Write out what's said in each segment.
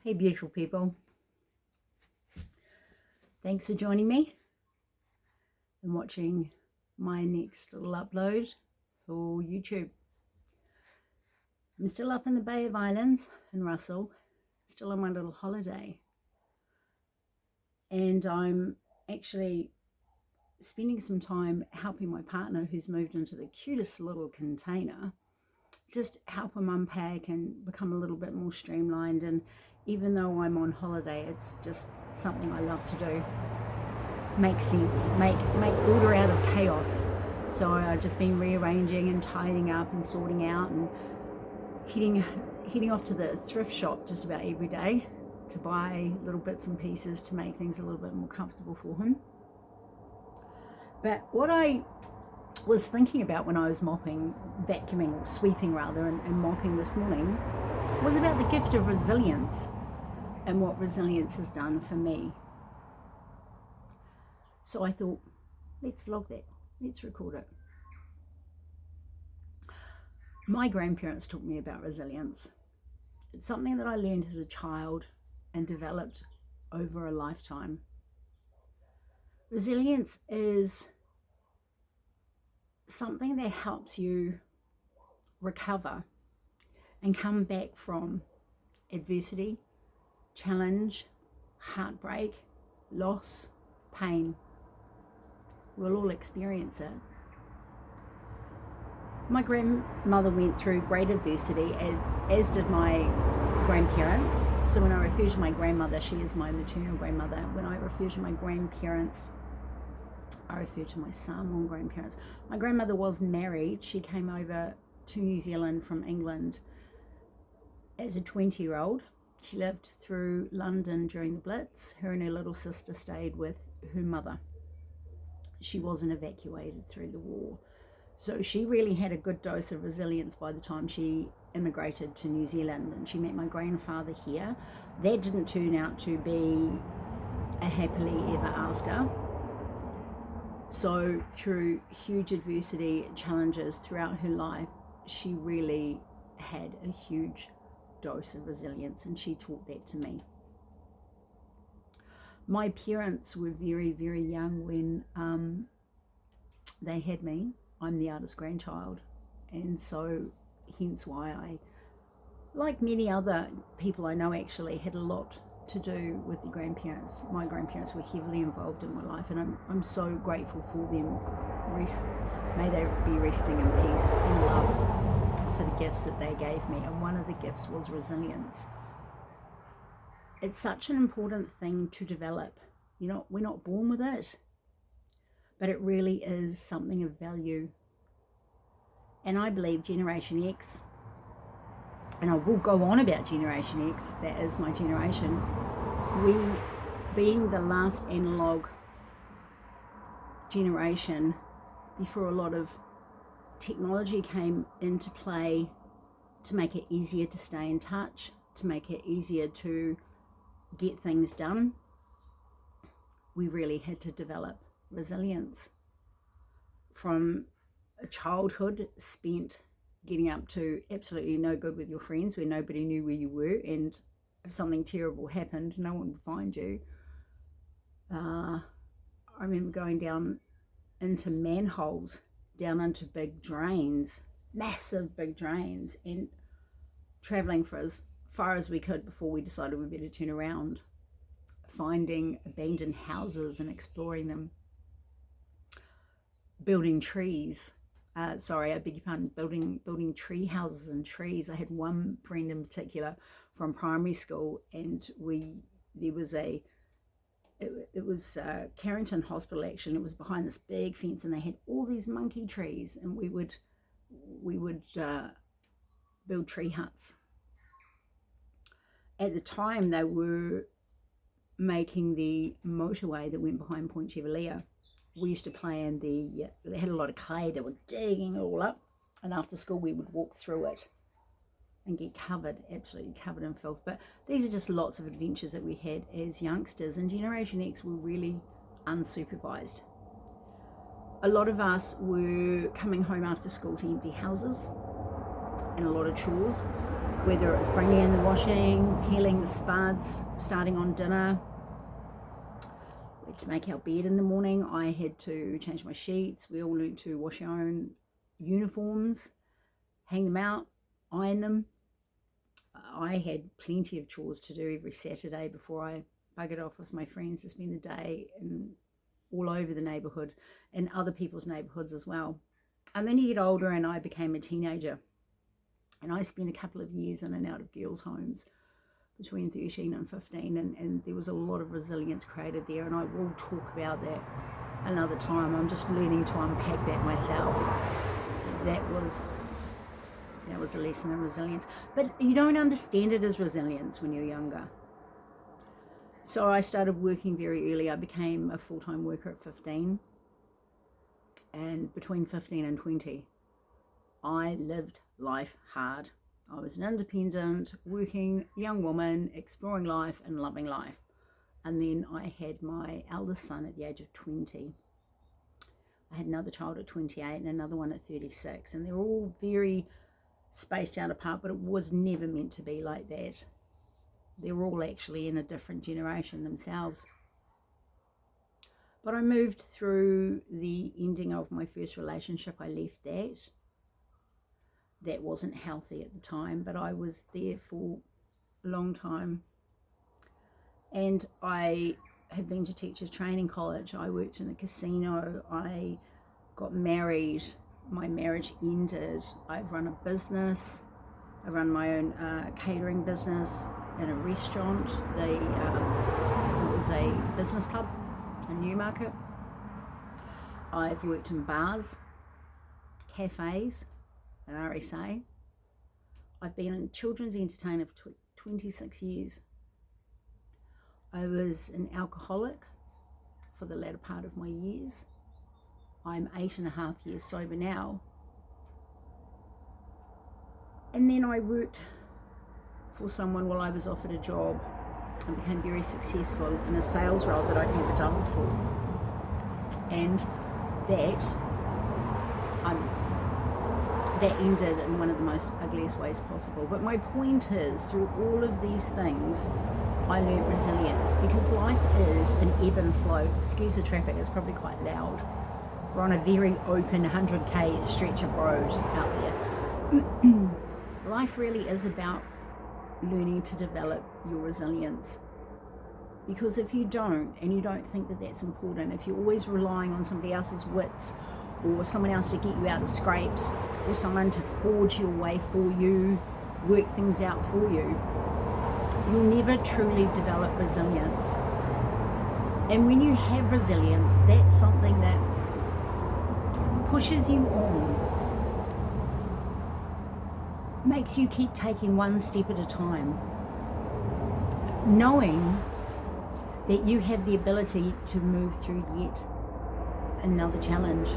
Hey beautiful people, thanks for joining me and watching my next little upload for YouTube. I'm still up in the Bay of Islands in Russell, still on my little holiday, and I'm actually spending some time helping my partner who's moved into the cutest little container, just help him unpack and become a little bit more streamlined. And even though I'm on holiday, it's just something I love to do. Make sense, make order out of chaos. So I've just been rearranging and tidying up and sorting out and heading off to the thrift shop just about every day to buy little bits and pieces to make things a little bit more comfortable for him. But what I was thinking about when I was vacuuming, sweeping rather, and mopping this morning was about the gift of resilience and what resilience has done for me. So I thought, let's vlog that, let's record it. My grandparents taught me about resilience. It's something that I learned as a child and developed over a lifetime. Resilience is something that helps you recover and come back from adversity, challenge, heartbreak, loss, pain. We'll all experience it. My grandmother went through great adversity, as did my grandparents. So when I refer to my grandmother, she is my maternal grandmother. When I refer to my grandparents, I refer to my Samoan grandparents. My grandmother was married. She came over to New Zealand from England as a 20-year-old. She lived through London during the Blitz. Her and her little sister stayed with her mother. She wasn't evacuated through the war. So she really had a good dose of resilience by the time she immigrated to New Zealand, and she met my grandfather here. That didn't turn out to be a happily ever after. So through huge adversity, challenges throughout her life, she really had a huge dose of resilience, and she taught that to me. My parents were very, very young when they had me. I'm the eldest grandchild, and so hence why I, like many other people I know, actually had a lot to do with the grandparents. My grandparents were heavily involved in my life, and I'm so grateful for them. May they be resting in peace and love for the gifts that they gave me, and one of the gifts was resilience. It's such an important thing to develop. You know, we're not born with it, but it really is something of value. And I believe Generation X, and I will go on about Generation X, that is my generation, we being the last analog generation before a lot of technology came into play to make it easier to stay in touch, to make it easier to get things done, we really had to develop resilience. From a childhood spent getting up to absolutely no good with your friends, where nobody knew where you were, and if something terrible happened, no one would find you. I remember going down into manholes, down into big drains, massive big drains, and traveling for as far as we could before we decided we better turn around, finding abandoned houses and exploring them, building trees. I beg your pardon, building tree houses and trees. I had one friend in particular from primary school, and it was Carrington Hospital actually. It was behind this big fence, and they had all these monkey trees, and we would build tree huts. At the time, they were making the motorway that went behind Point Chevalier. We used to play in they had a lot of clay. They were digging it all up, and after school we would walk through it and get absolutely covered in filth. But these are just lots of adventures that we had as youngsters, and Generation X were really unsupervised. A lot of us were coming home after school to empty houses and a lot of chores. whether it was bringing in the washing, peeling the spuds, starting on dinner. We had to make our bed in the morning. I had to change my sheets. We all learned to wash our own uniforms, hang them out, iron them. I had plenty of chores to do every Saturday before I buggered off with my friends to spend the day and all over the neighbourhood and other people's neighbourhoods as well. And then you get older and I became a teenager, and I spent a couple of years in and out of girls' homes between 13 and 15, and there was a lot of resilience created there, and I will talk about that another time. I'm just learning to unpack that myself. That was a lesson in resilience, but you don't understand it as resilience when you're younger. So I started working very early. I became a full-time worker at 15, and between 15 and 20 I lived life hard. I was an independent, working young woman, exploring life and loving life. And then I had my eldest son at the age of 20. I had another child at 28 and another one at 36, and they're all very spaced out apart, but it was never meant to be like that. They're all actually in a different generation themselves. But I moved through the ending of my first relationship. I left that. That wasn't healthy at the time, but I was there for a long time. And I had been to teachers training college. I worked in a casino. I got married. My marriage ended. I've run a business. I run my own catering business in a restaurant. It was a business club in Newmarket. I've worked in bars, cafes, an RSA. I've been a children's entertainer for 26 years. I was an alcoholic for the latter part of my years. I'm 8.5 years sober now. And then I worked for someone while I was offered a job and became very successful in a sales role that I'd never done before. And that ended in one of the most ugliest ways possible. But my point is, through all of these things, I learned resilience, because life is an ebb and flow. Excuse the traffic, it's probably quite loud. We're on a very open 100k stretch of road out there. Life really is about learning to develop your resilience. Because if you don't, and you don't think that that's important, if you're always relying on somebody else's wits, or someone else to get you out of scrapes, or someone to forge your way for you, work things out for you, you'll never truly develop resilience. And when you have resilience, that's something that pushes you on, makes you keep taking one step at a time, knowing that you have the ability to move through yet another challenge.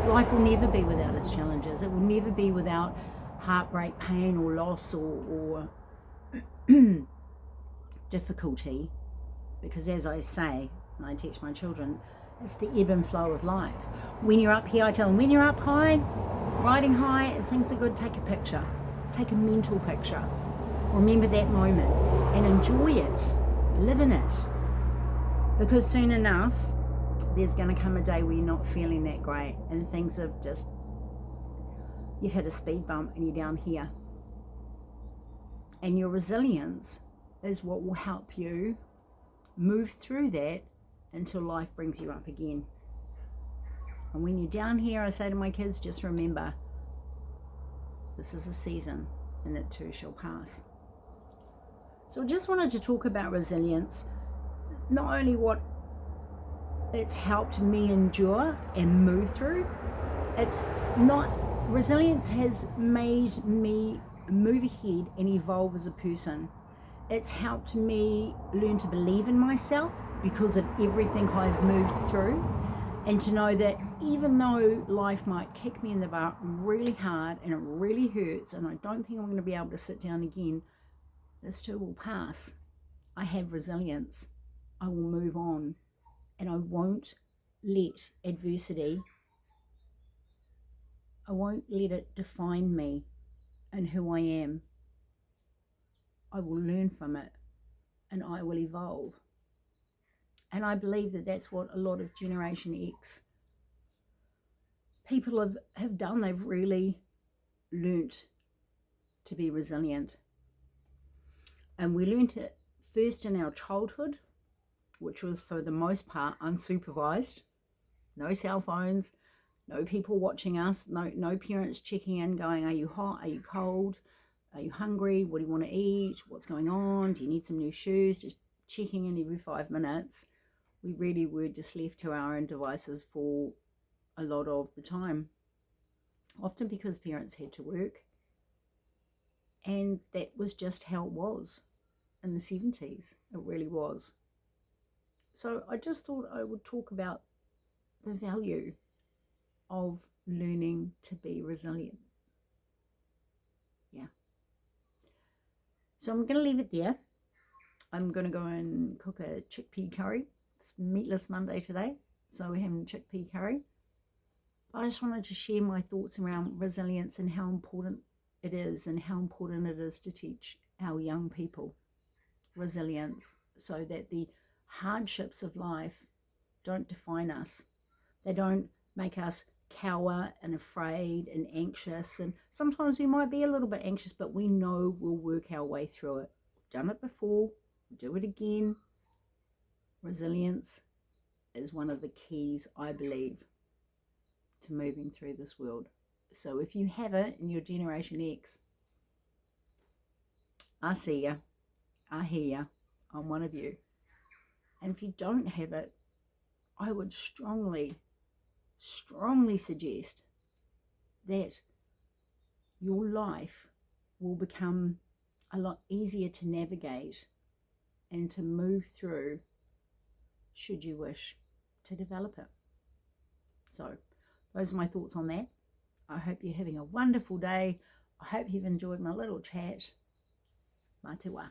Life will never be without its challenges. It will never be without heartbreak, pain, or loss, or difficulty, because as I say, and I teach my children, it's the ebb and flow of life. When you're up here, I tell them, when you're up high, riding high, and things are good, take a picture. Take a mental picture. Remember that moment and enjoy it. Live in it. Because soon enough, there's going to come a day where you're not feeling that great and things have just, you've hit a speed bump and you're down here. And your resilience is what will help you move through that until life brings you up again. And when you're down here, I say to my kids, just remember, this is a season and it too shall pass. So I just wanted to talk about resilience, not only what it's helped me endure and move through, resilience has made me move ahead and evolve as a person. It's helped me learn to believe in myself because of everything I've moved through, and to know that even though life might kick me in the butt really hard and it really hurts and I don't think I'm going to be able to sit down again, this too will pass. I have resilience. I will move on, and I won't let adversity, I won't let it define me and who I am. I will learn from it, and I will evolve. And I believe that that's what a lot of Generation X people have done. They've really learnt to be resilient. And we learnt it first in our childhood, which was for the most part unsupervised. No cell phones, no people watching us, no parents checking in going, are you hot, are you cold, are you hungry, what do you want to eat, what's going on, do you need some new shoes, just checking in every 5 minutes. We really were just left to our own devices for a lot of the time, often because parents had to work, and that was just how it was in the 70s. It really was. So I just thought I would talk about the value of learning to be resilient. Yeah. So I'm going to leave it there. I'm going to go and cook a chickpea curry. It's Meatless Monday today, so we're having chickpea curry. I just wanted to share my thoughts around resilience and how important it is, and how important it is to teach our young people resilience, so that the hardships of life don't define us. They don't make us cower and afraid and anxious. And sometimes we might be a little bit anxious, but we know we'll work our way through it. We've done it before, we'll do it again. Resilience is one of the keys, I believe, to moving through this world. So if you have it in your Generation X, I see you, I hear you, I'm one of you. And if you don't have it, I would strongly suggest that your life will become a lot easier to navigate and to move through, should you wish to develop it. So those are my thoughts on that. I hope you're having a wonderful day. I hope you've enjoyed my little chat. Mā te wā.